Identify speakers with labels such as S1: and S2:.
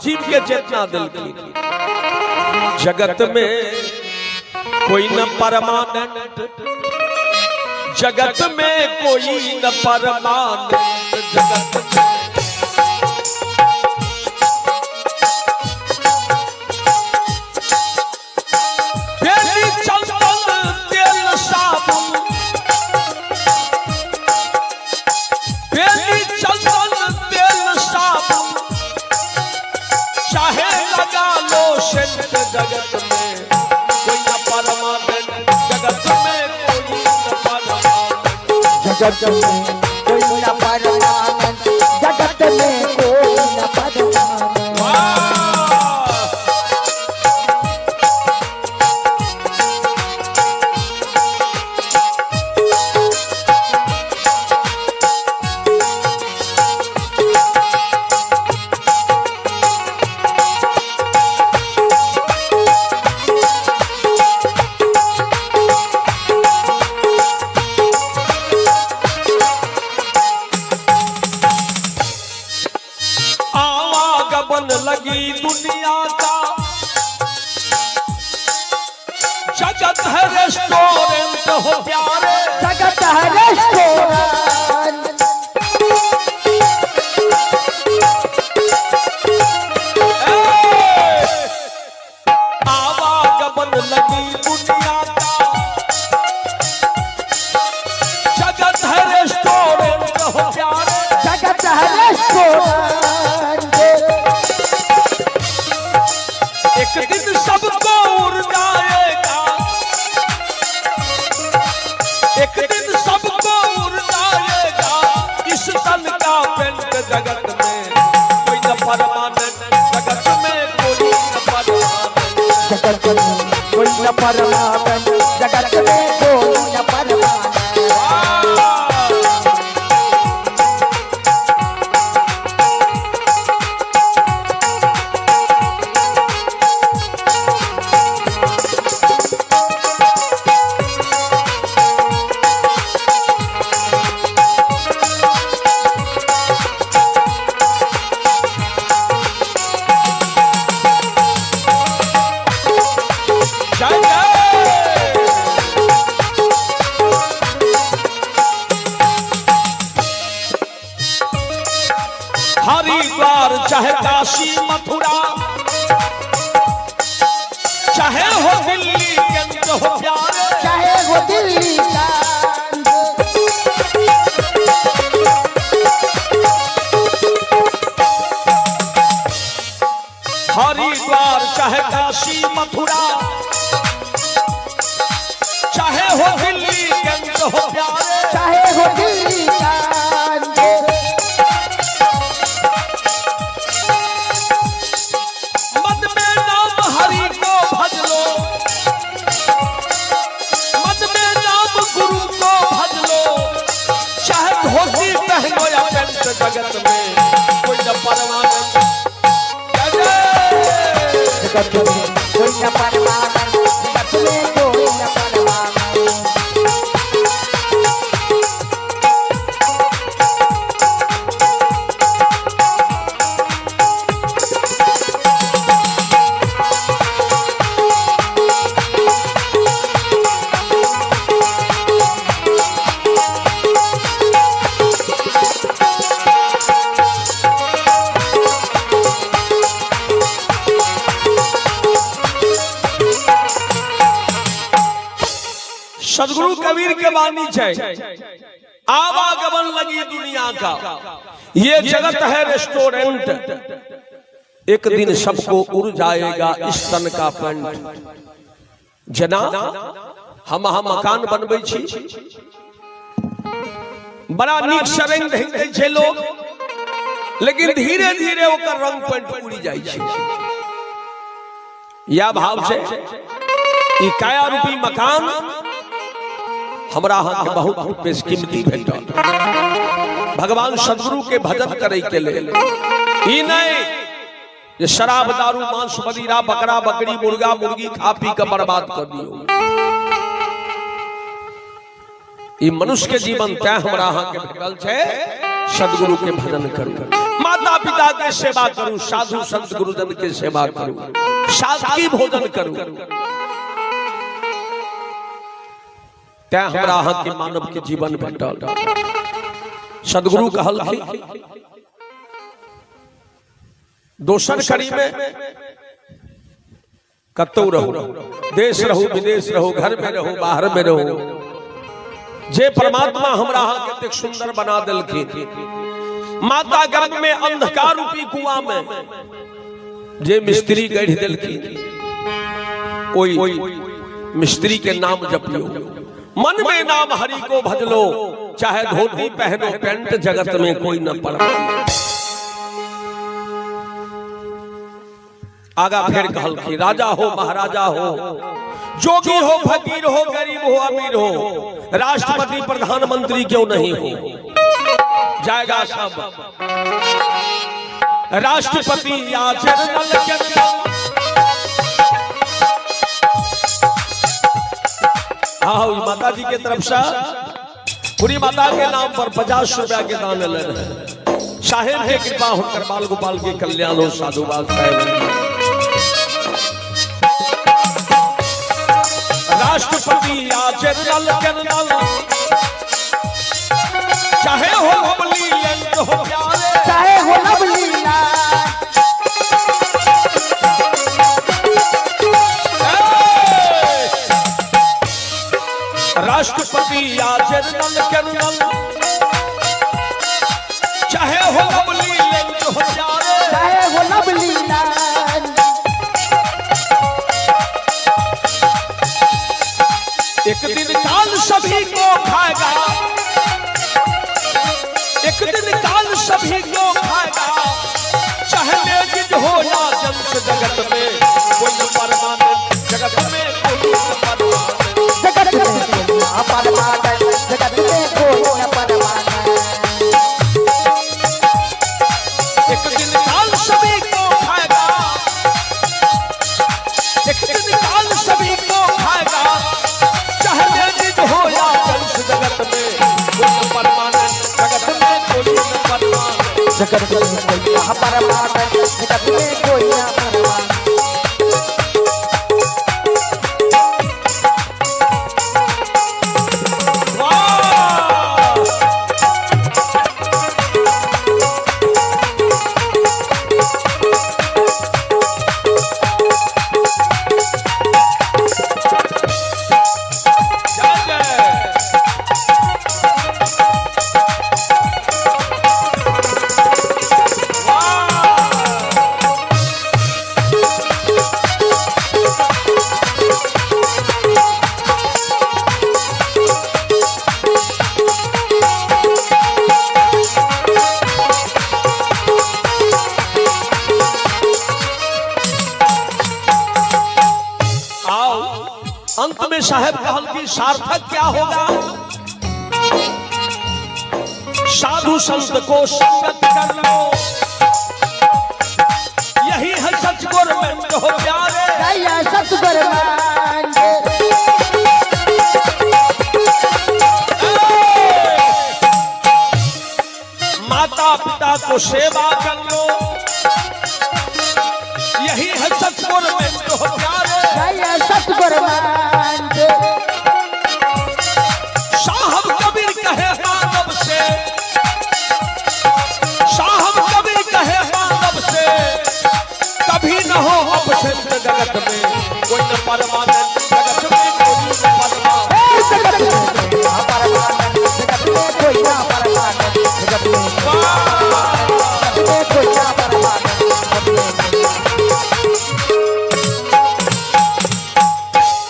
S1: जीव के चेतना दिल की। जगत में कोई न परमानेंट, जगत में कोई न परमानेंट, जगत में जगत में कोई न परमानेंट, जगत में कोई न परमानेंट,
S2: जगत में कोई न परमानेंट, जगत में कोई न परमानेंट।
S1: लगी दुनिया का जगत है रेस्टोरेंट हो प्यारे,
S2: जगत है रेस्टोरेंट।
S1: आवागमन लगी दुनिया का जगत है रेस्टोरेंट हो प्यारे,
S2: जगत है रेस्टोरेंट।
S1: एक दिन सबको उड़ जाएगा, एक दिन सबको उड़ जाएगा इस तन का पेंट। जगत में कोई न परमानेंट, जगत में कोई न परमानेंट,
S2: जगत में कोई न परमानेंट, जगत में कोई न परमानेंट।
S1: हरिद्वार चाहे काशी मथुरा, चाहे हो दिल्ली केंद्र हो प्यारे,
S2: चाहे हो दिल्ली चांद।
S1: हरिद्वार चाहे काशी मथुरा, चाहे हो दिल्ली केंद्र हो प्यारे,
S2: चाहे हो दिल्ली चांद।
S1: जगत में कोई न परमानेंट,
S2: जगत में कोई न परमानेंट, जगत में कोई न परमानेंट।
S1: सदगुरु कबीर के वाणी है, आवागमन लगी दुनिया का ये जगत है रेस्टोरेंट, एक दिन सबको उड़ जाएगा इस तन का पेंट। जना हम मकान बनबै छी, बड़ा नीक से रंग ढंग छै लोग, लेकिन धीरे धीरे ओकर रंग पेंट उड़ी जाइ छै। या भाव से ई काया रूपी मकान हमरा हाथ में बहुत बेशकीमती भेटल। भगवान सदगुरु के भजन करे के लेल ई नहीं जे शराब दारू मांस मदिरा बकरा बकरी मुर्गा मुर्गी खा पी के बर्बाद कर दियो। ई मनुष्य के जीवन तय हमरा अहाँ के भेटल छै, सदगुरु के भजन करू। माता पिता के सेवा करूं, साधु संत गुरुजन के सेवा करूं, सात्विक भोजन करूं, त्या हमरा अहाँ के मानव के जीवन भेटल। सदगुरु कहलखिन दोसर करी में कतौ रहो, देश रहो विदेश रहो, घर में रहो बाहर में रहो, जे परमात्मा हमरा अहाँ के सुंदर बना देलखिन, माता गर्भ में अंधकार रूपी कुआं में जे मिस्त्री गढ़ देलखिन, ओई मिस्त्री के नाम जपियो, मन में नाम हरि को भजलो, चाहे धोती पहनो पैंट जगत में कोई न परवाह। आगा फिर कहलखिन राजा हो महाराजा हो, जोगी हो फकीर हो, गरीब हो अमीर हो, राष्ट्रपति प्रधानमंत्री क्यों नहीं हो, जाएगा सब। राष्ट्रपति या जनरल हाँ माता जी के तरफ से पूरी माता के नाम पर 50 रुपया के दान ले रहे। साहेब के कृपा होकर बाल गोपाल के कल्याण हो। साधुवाद साहेब राष्ट्रपति या जनरल चाहे हो लवली लैंड हो प्यारे,
S2: चाहे हो लवली
S1: राष्ट्रपति या जनरल चाहे हो लवली लैंड हो प्यारे,
S2: चाहे हो लवली
S1: एक दिन काल सभी को खाएगा, एक दिन काल सभी को खाएगा, चाहे लेकिन हो या जंत जगत में कोई न परमानंद, जगत में कोई न परमानंद,
S2: जगत में अपरमानंद, जगत में कोई न परमानंद।
S1: एक दिन काल सभी को खाएगा, एक दिन काल सभी को खाएगा, हो या जंत जगत में कोई न परमानंद, जगत में कोई न परमानंद,
S2: जगत में कोई न परमानंद, जगत में कोई न परमानंद।
S1: अंत में साहब कहल की सार्थक क्या होगा, साधु संत को संगत कर लो, यही है सच गवर्नमेंट हो प्यारे,
S2: जय सच गवर्नमेंट।
S1: माता पिता को सेवा कर लो, यही है सच गवर्नमेंट हो प्यारे,
S2: जय सच गवर्नमेंट।
S1: साहब कबीर कहे मानव से, साहब कबीर कहे मानव से, कभी न हो अपसेंट जगत में कोई न परमानंद, जगत में कोई न परमानंद,
S2: जगत में कोई न परमानंद, जगत में कोई न परमानंद, जगत में